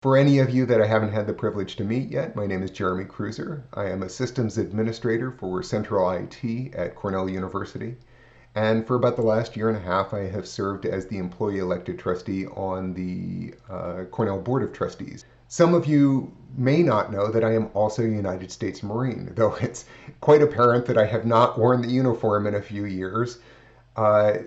For any of you that I haven't had the privilege to meet yet, my name is Jeramy Kruser. I am a systems administrator for Central IT at Cornell University. And for about the last year and a half, I have served as the employee elected trustee on the Cornell Board of Trustees. Some of you may not know that I am also a United States Marine, though it's quite apparent that I have not worn the uniform in a few years. Uh,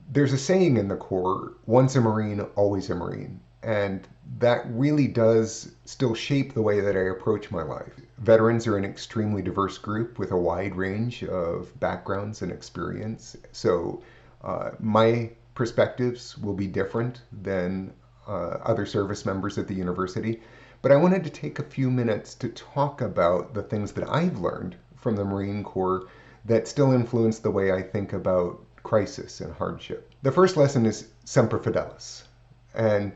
there's a saying in the Corps, once a Marine, always a Marine. And that really does still shape the way that I approach my life. Veterans are an extremely diverse group with a wide range of backgrounds and experience. So my perspectives will be different than other service members at the university. But I wanted to take a few minutes to talk about the things that I've learned from the Marine Corps that still influence the way I think about crisis and hardship. The first lesson is Semper Fidelis. And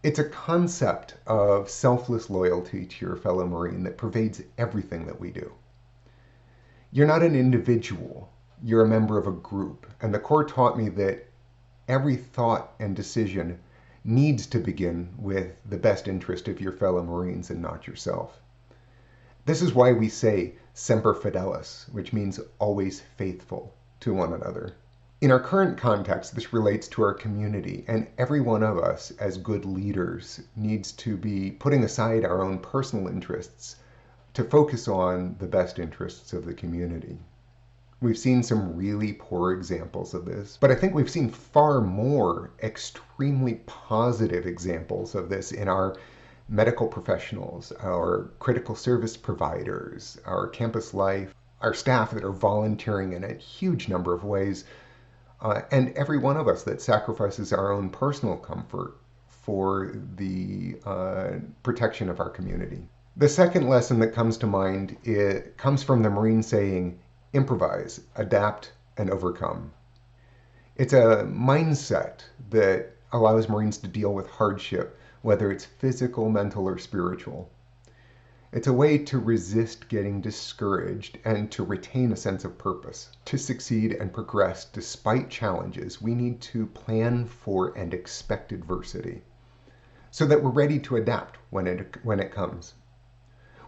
it's a concept of selfless loyalty to your fellow Marine that pervades everything that we do. You're not an individual, you're a member of a group. And the Corps taught me that every thought and decision needs to begin with the best interest of your fellow Marines and not yourself. This is why we say Semper Fidelis, which means always faithful to one another. In our current context, this relates to our community, and every one of us, as good leaders, needs to be putting aside our own personal interests to focus on the best interests of the community. We've seen some really poor examples of this, but I think we've seen far more extremely positive examples of this in our medical professionals, our critical service providers, our campus life, our staff that are volunteering in a huge number of ways, and every one of us that sacrifices our own personal comfort for the protection of our community. The second lesson that comes to mind, it comes from the Marine saying, improvise, adapt, and overcome. It's a mindset that allows Marines to deal with hardship, whether it's physical, mental, or spiritual. It's a way to resist getting discouraged and to retain a sense of purpose. To succeed and progress despite challenges, we need to plan for and expect adversity so that we're ready to adapt when it comes.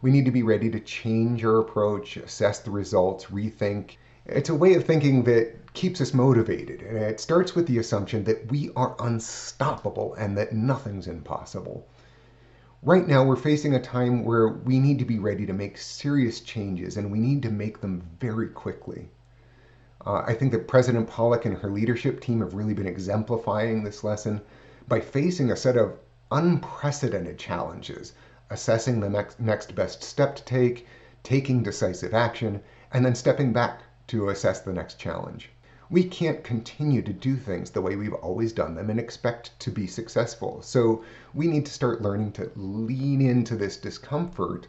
We need to be ready to change our approach, assess the results, rethink. It's a way of thinking that keeps us motivated, and it starts with the assumption that we are unstoppable and that nothing's impossible. Right now, we're facing a time where we need to be ready to make serious changes, and we need to make them very quickly. I think that President Pollock and her leadership team have really been exemplifying this lesson by facing a set of unprecedented challenges, assessing the next best step to take, taking decisive action, and then stepping back to assess the next challenge. We can't continue to do things the way we've always done them and expect to be successful. So we need to start learning to lean into this discomfort,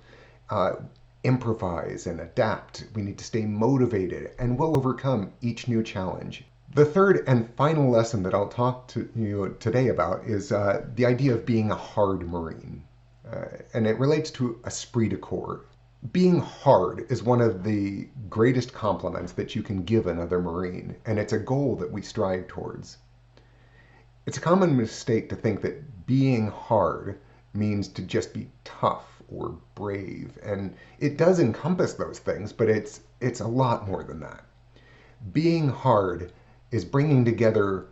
improvise and adapt. We need to stay motivated, and we'll overcome each new challenge. The third and final lesson that I'll talk to you today about is the idea of being a hard Marine. And it relates to esprit de corps. Being hard is one of the greatest compliments that you can give another Marine, and it's a goal that we strive towards. It's a common mistake to think that being hard means to just be tough or brave, and it does encompass those things, but it's a lot more than that. Being hard is bringing together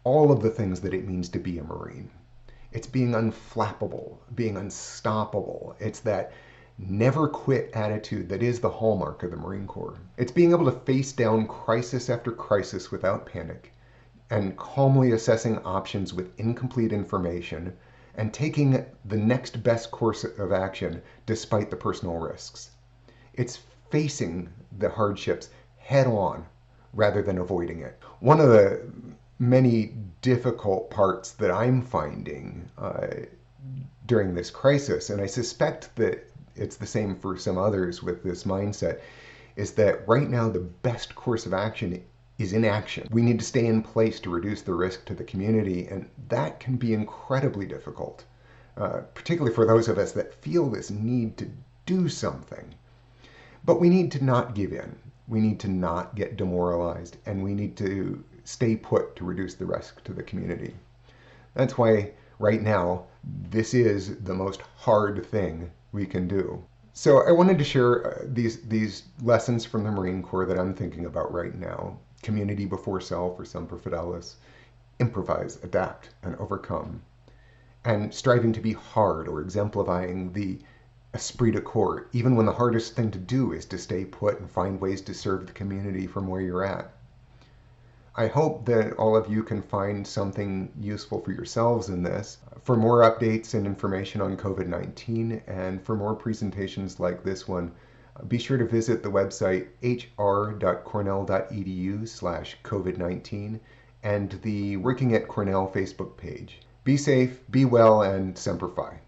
all of the things that it means to be a Marine. It's being unflappable, being unstoppable. It's that never quit attitude that is the hallmark of the Marine Corps. It's being able to face down crisis after crisis without panic and calmly assessing options with incomplete information and taking the next best course of action despite the personal risks. It's facing the hardships head on rather than avoiding it. One of the many difficult parts that I'm finding during this crisis, and I suspect that it's the same for some others with this mindset, is that right now the best course of action is inaction. We need to stay in place to reduce the risk to the community, and that can be incredibly difficult, particularly for those of us that feel this need to do something. But we need to not give in. We need to not get demoralized, and we need to stay put to reduce the risk to the community. That's why right now, this is the most hard thing we can do. So I wanted to share these lessons from the Marine Corps that I'm thinking about right now. Community before self, or Semper Fidelis. Improvise, adapt, and overcome. And striving to be hard, or exemplifying the esprit de corps, even when the hardest thing to do is to stay put and find ways to serve the community from where you're at. I hope that all of you can find something useful for yourselves in this. For more updates and information on COVID-19 and for more presentations like this one, be sure to visit the website hr.cornell.edu/COVID-19 and the Working at Cornell Facebook page. Be safe, be well, and Semper Fi.